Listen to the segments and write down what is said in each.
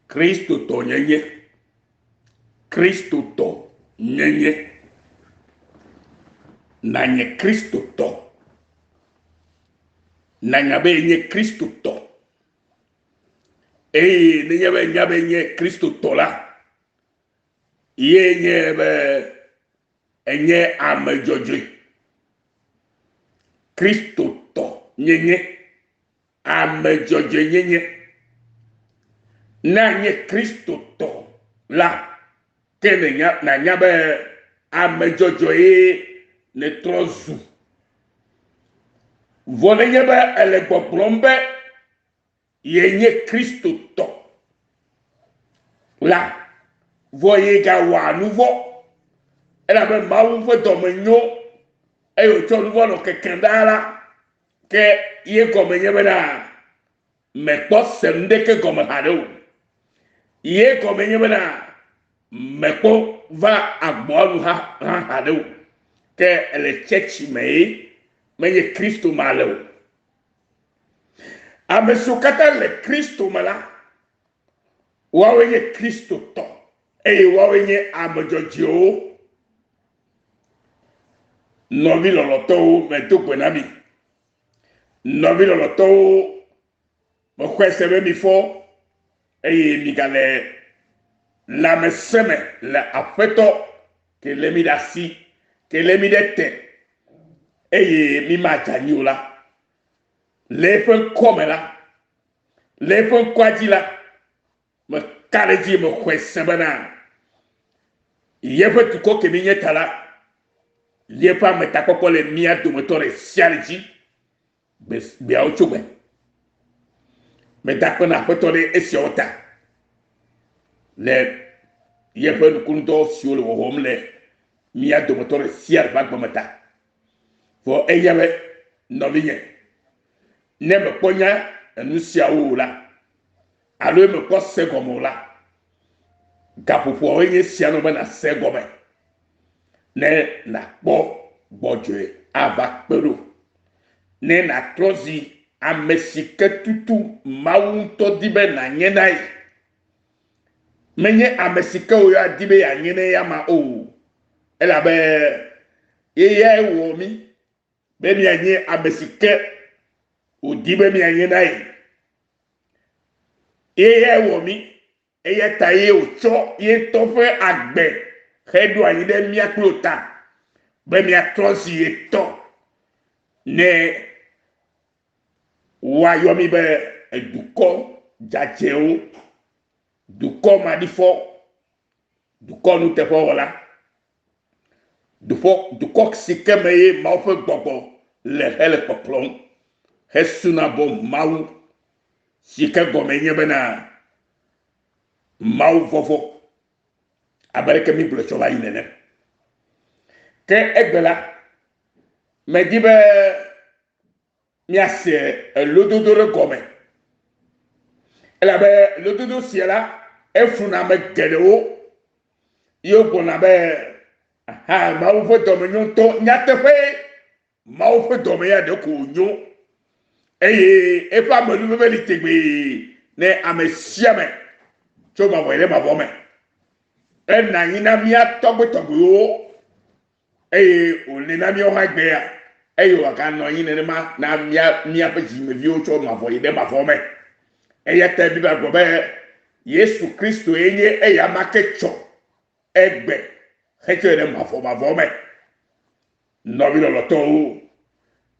Kristo to nyenye. Kristo to nyenye. Nanye Kristo to. Nanyabe nye Kristo to. Nenyabe nyabe nye Kristo to la. Ye nyebe enye amejojo. Kristo to nyenye. Amejojo nyenye. Nanye Kristo to la. Kene na nyabe amejojo ne trozu. Vole nyebe elekpo plombe yenye Kristo to. La voye ga wa nouveau. Elle avait maou fait domenyo et au ton nouveau no kekendala ke ye comme nyebe na me po semde ke comme hado. Ye comme nyebe na me po va agbo ha hado. Que le chechi mais ye Kristo malo. Amesukata le Kristo mala. Wawe ye Kristo to. E wawe ye amojojo. Novi loloto me to kwenami. Novi loloto me kwesebe mi fo. E mi gale la meseme la afeto ke le mi dasi. Que les midete et mi matagno la les feux comme là les feux quadi là me caredi me kwesebana yefe ko ke mi nyetala yefa me takoko le mia do motore sialji be auchugbe me takona fotore esiota le yefe kunto sur le homle mia do motore siar bag bamata fo eyabe no ligne ne me ponya enu sia wo la alo me ko se gomo la gapopo enye sia no na se gome ne na boje ava pero ne na trozi amesike tutu maunto dibe na nyenai menye amesike o ya dibe ya nyene ya ma o elle avait yeye womi be mi anye amesike odibe mi anye nai yeye womi eye taye ocho ye tofe agbe hedu anyi de mi aklota be mi atrosi eto ne wa yomi be eduko jajeo duko madifo duko nu te fo wala du kok si kemeye ma fe gbogbo le hele poplon hesuna bo mawu si ke gomenye bena mawu fofo abareke mi ble chola inene ke egbela me dibe mi ase lododore gome ela be lododo siela efuna me gedewo yo bona be ma wo do me nyonto nyatefe ma wo do me ya de ko nyo e fa mo lu be li tegbe ne amesia me cho ma wele ma bo me e na yina mi atogbe o o le na mi o ha gbe ya yo aka no yin ne ma na mi apeji me vi o cho ma bo ide ma bo me ya te bi ba go be Yesu Kristo enye ya makecho egbe hecho de ma fome no vi lo to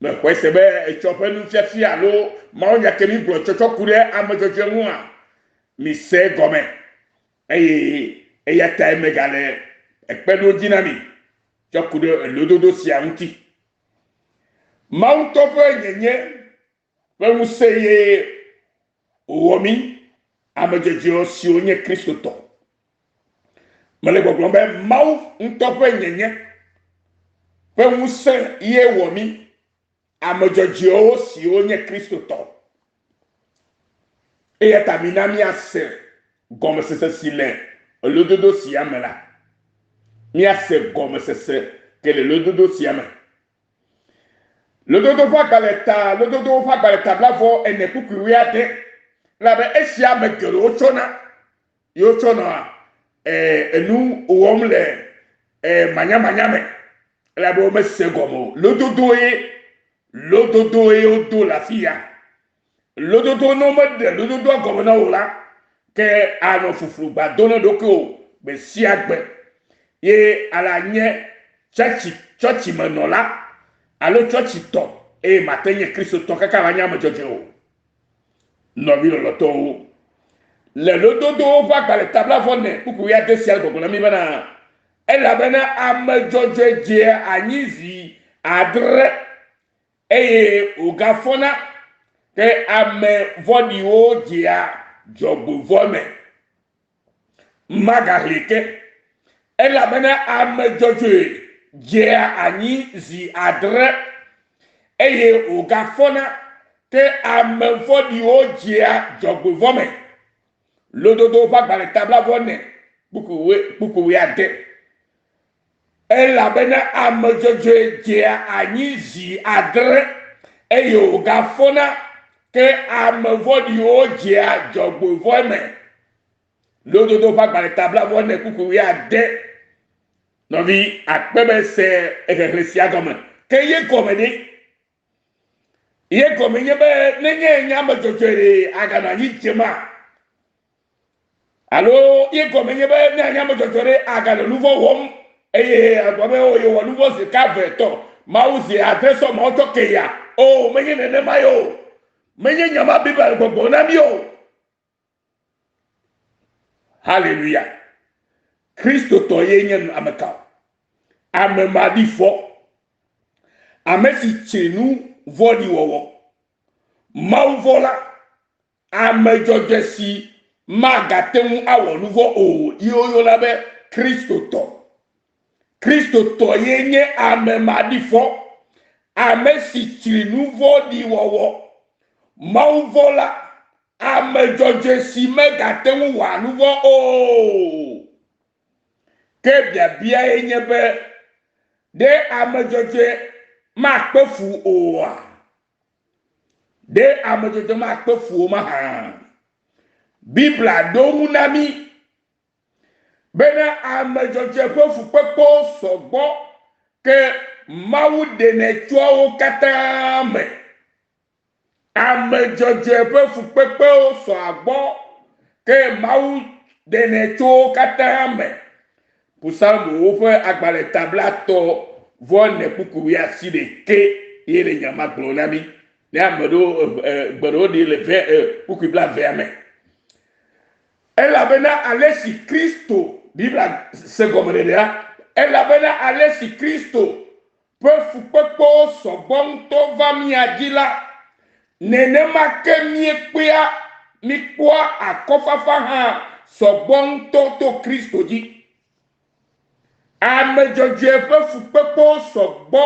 me kwese be echope nu fiafi alo ma onya kemi bro chocho kure amajojo mu a mi se gome ya ta megale ekpedo dinami chokure lododo si anti mount of nyenye we mu seye omi amajojo si onye Kristo to mele gbogbo be mau ntope nyenye pe muse ye womi amojoji o si onye Kristo to e ya tamina mi ase gomme sese sile lododo si amela mi ase gomme sese que le lododo si amela lododo fa kaleta blavo ene kukuria de la be esia me gero chona yo chona enu uom le manya me la bo me segomo lododo e odo la fia lododo no me de lododo gomo na ola ke ano fufu gba dono doko be si agbe ye ala nye church me no la alo church to e matenye Kristo to kaka wanya me jojo no bi lo to le lododo va gba le tabla vonne puku ya de sial gogo na mi bana ela bana am jojo je anyizi adre eye ogafona ke ame vodi o dia jogbo vome magalike ela bana ame jojo je anyizi adre eye ogafona ke ame vodi o dia jogbo vome lododo va gba le tabla vonne buku we ade ela bana ame jojo je anyizi adre eye ogafona ke ame vodi o jia jogbo vome lododo va gba le tabla vonne kuku we ade novi akpebe se ekeresia gome ke ye gome ni ye gome nye be nenye nyama jojore aga na yijema alo ye gome nye be nenye nyama jojore aga na nouveau wom eye agome o ye wo nouveau se ka veto ma uzi adreso ma oto keya o menye nene mayo menye nyama bible gbogbo na mi o hallelujah Kristo to ye nye ameka amemadi fo amesi chenu vodi wowo mauvola amejojesi magatemu awo nuvo o yoyo labe Kristo to ye nye amemadi fo amesi chenu vodi wowo mauvola amejojesi megatemu wa nuvo o kebia bia enye be de amejoje ma kpefu oa de amejoje ma kpefu o ma ha bibla do munami bena amejoje kpefu pepo sogbo ke mawu de ne tuo katame amejoje kpefu pepo so agbo ke mawu de ne tuo katame Pusambo ofe agbale tablato vonne puku ya side ke yele nyama glonami ne amado gboro di le puku bla verme ela bena alesi Kristo bibla se gomredea ela bena alesi Kristo pefu pepo so bon to va mi adila nene make mi ekpea mi kwa akofafa ha so bon to Kristo di amejoje pefu pepo sogbo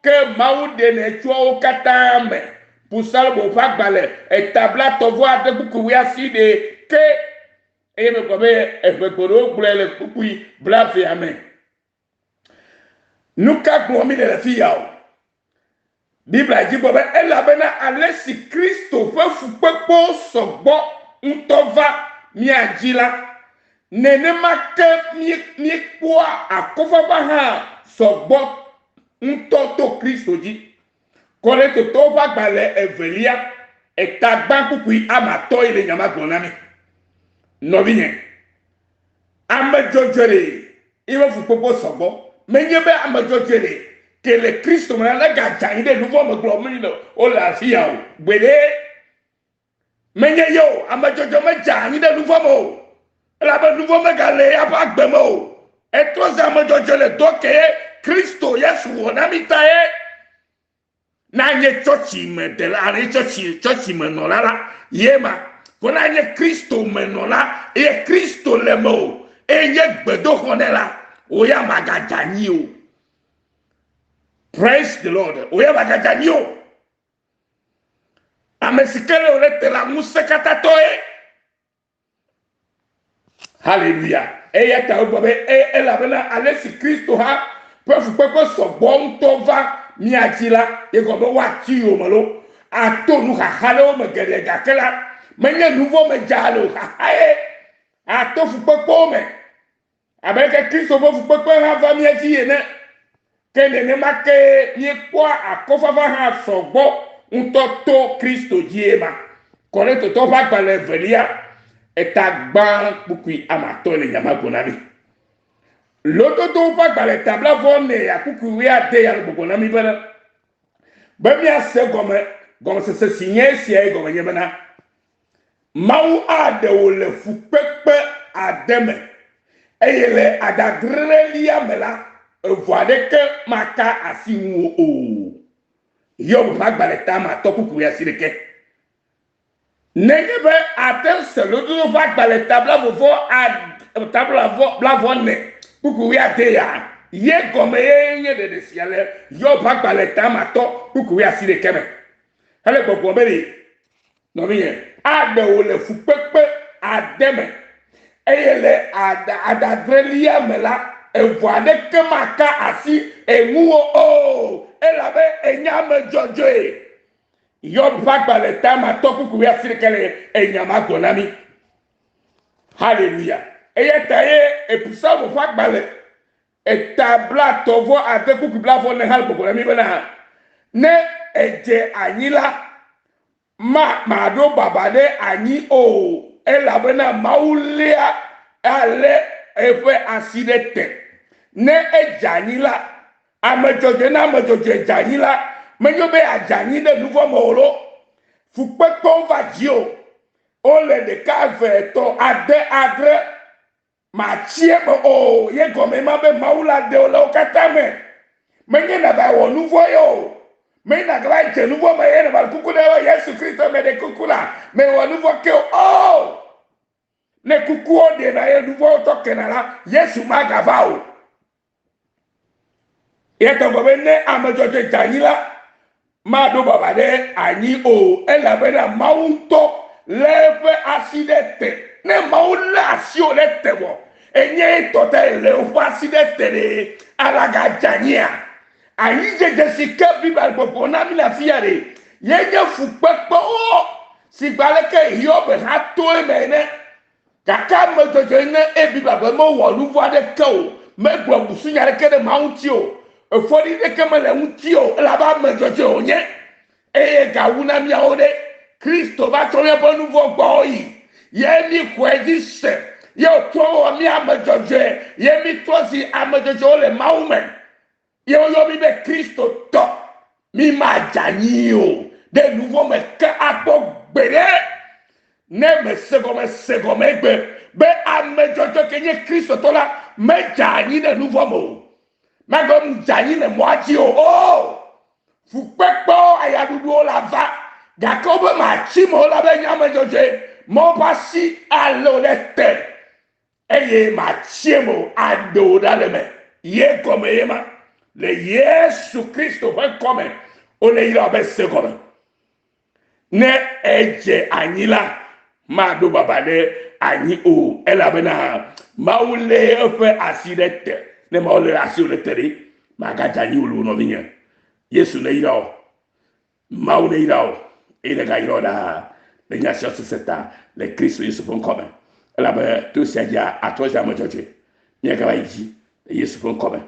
ke mawu de ne tuo katame pusalbo fagbale etabla tovo ade buku wi aside ke eme kobe efekoro gbele pupui blafi amen nuka gbomi de la fiao bibla jibo be elabena alesi Kristo pefu pepo sogbo ntova mi ajila nene make mi kwa akofa ha sogbo ntoto Kristo ji kole to va gbale evelia etagba kuku amato ile nyama gbonami no bien amejojere iwe fu popo sogbo menyebe amejojere que le Kristo me la gaja ide nouveau me glomino o la fia o gbede menye yo amajojo me ja ide nouveau mo la be nouveau me gale apa gbemo e to za amajojo le doke Kristo Yesu wona mitae na nye chochi me de la re chochi me no la yema kona nye Kristo me no la e Kristo le mo e ye gbedo honela o ya magaja ni o. Praise the Lord. Oya bagajanyo. Amesikele orete la musekata toe. Hallelujah. Eya ta obobe la bena alesi Kristo ha pefu pepe so bon tova miajila e gobe wati o malo atonu ha halo me gere gakela menye nouveau me jalo ha e a ato fukpekpe me abeke Kristo bo fukpekpe ha va mi ati ene kene ne make ye kwa akofafa ha sogbo ntoto Kristo diema kore to fa gbale velia etagba pukui amato le nyama gonami loto to fa gbale tabla vone ya pukui ade ya gonami bana bami ase gome se sinye sia gome nyemana mau ade wole fukpekpe ademe eyele adagrelia mela voade ke maka asiwo o yo ba gbale tama to kuku ya sireke negebe atense lodo fa gbale tabla vovo tabla blavone kuku ya te ya ye gome ye de siale yo ba gbale tama to kuku ya sireke me ale gbogbo bere no biye ade wole fukpekpe ademe eyele adagrelia mela evoade ke maka asi enwuo o elabe enyame jojoe yo bagba le tama tokuku ya sirikele enyama gonami hallelujah eyetaye epusa bo bagba le etabla tovo adekuku blavo ne halbo gonami bana ne eje anyila ma do babade anyi o elabe na maulia ale efe asidete ne ejanila amejoje na amejoje janila menyobe ajani de nouveau moro fukpekpo vadio o le de cave to ade adre ma chiemo o ye gome ma be maula de o lo katame menye na ba wo nouveau yo me na gra je nouveau ma ye na ba kuku de Yesu Kristo me de kukula me wo nouveau ke o ne kuku o de na ye nouveau to kenala Yesu magava o yeto gobe ne amejoje janila ma do baba de ani o elabena maunto leve asidete ne maula asio lete wo enye tote le o asidete le alaga jania ani je sika bibal popo na mi na fiare yenye fukpekpo o si baleke yobe hato emene kaka mejoje ne ebibaba mo wo luvo de ko me gbo busu nyare kede maunti o efodi de kemele untio la ba mejoje onye ga wuna mi ode Kristo ba to ye bonu vo boyi ye mi kwedise ye to mi amejoje ye mi tozi amejoje ole maumen ye yo mi be Kristo to mi ma jani o de nouveau me ka apo gbere ne me segome gbe be amejoje kenye Kristo to la me jani de nouveau mo magom jani ne moaji o fukpekpo ayadudu o la va gakobe ma chimo la be nyame joje mo pasi alo lete eye ma chimo ado daleme ye comme yema le Yesu Kristo va comme o le ira be se comme ne eje anyila ma do babade anyi o elabena maule efe asidete ne maule asidete ma gajani ulu no vinya Yesu le ira mau le ira et le gairo da le nyasha seta le Kristo Yesu fon comme elabe to se dia a to ja mo joje nye ka ba yi Yesu fon comme